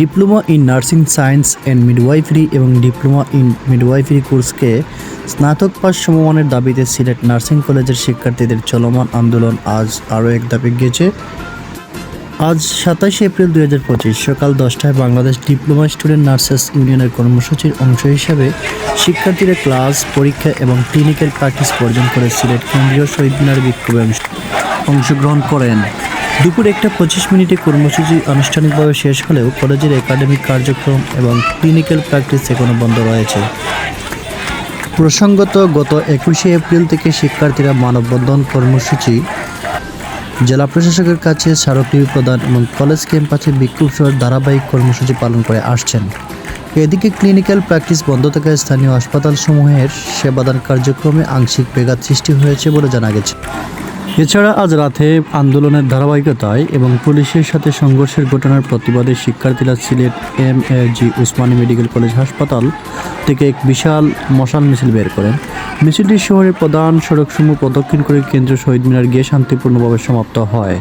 Diploma in nursing science and midwifery এবং diploma in midwifery কোর্সকে স্নাতক pass সমমানের দাবিতে সিলেট নার্সিং কলেজের শিক্ষার্থীদের চলমান আন্দোলন আজ আরও এক ধাপে গিয়েছে। আজ 27 এপ্রিল 2025 সকাল 10টায় বাংলাদেশ ডিপ্লোমা স্টুডেন্ট নার্সেস ইউনিয়নের কর্মসূচির অংশ হিসাবে শিক্ষার্থীরা ক্লাস, পরীক্ষা এবং ক্লিনিক্যাল প্র্যাকটিস বর্জন করে সিলেট কেন্দ্রীয় শহীদ মিনার বিক্ষোভে অংশগ্রহণ করেন। দুপুর 1:25 কর্মসূচি আনুষ্ঠানিকভাবে শেষ হলেও কলেজের একাডেমিক কার্যক্রম এবং ক্লিনিক্যাল প্র্যাকটিস এখনও বন্ধ রয়েছে। প্রসঙ্গত, গত 21 এপ্রিল থেকে শিক্ষার্থীরা মানববন্ধন কর্মসূচি, জেলা প্রশাসকের কাছে স্মারকলিপি প্রদান এবং কলেজ ক্যাম্পাসে বিক্ষোভ সহ ধারাবাহিক কর্মসূচি পালন করে আসছেন। এদিকে ক্লিনিক্যাল প্র্যাকটিস বন্ধ থাকায় স্থানীয় হাসপাতালসমূহের সেবাদান কার্যক্রমে আংশিক ব্যাঘাত সৃষ্টি হয়েছে বলে জানা গেছে। এছাড়া আজ রাতে আন্দোলনের ধারাবাহিকতায় এবং পুলিশের সাথে সংঘর্ষের ঘটনার প্রতিবাদে শিক্ষার্থীরা সিলেট এম.এ.জি. উসমানী মেডিকেল কলেজ হাসপাতাল থেকে এক বিশাল মশাল মিছিল বের করেন। মিছিলটি শহরের প্রধান সড়কসমূহ প্রদক্ষিণ করে কেন্দ্রীয় শহীদ মিনার গিয়ে শান্তিপূর্ণভাবে সমাপ্ত হয়।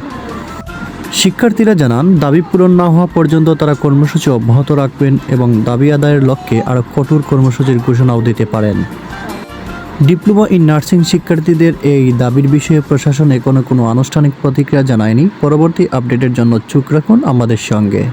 শিক্ষার্থীরা জানান, দাবি পূরণ না হওয়া পর্যন্ত তারা কর্মসূচি অব্যাহত রাখবেন এবং দাবি আদায়ের লক্ষ্যে আরও কঠোর কর্মসূচির ঘোষণাও দিতে পারেন। ডিপ্লোমা ইন নার্সিং শিক্ষার্থীদের এই দাবির বিষয়ে প্রশাসন এখনো কোনো আনুষ্ঠানিক প্রতিক্রিয়া জানায়নি। পরবর্তী আপডেটের জন্য চোখ রাখুন আমাদের সঙ্গে।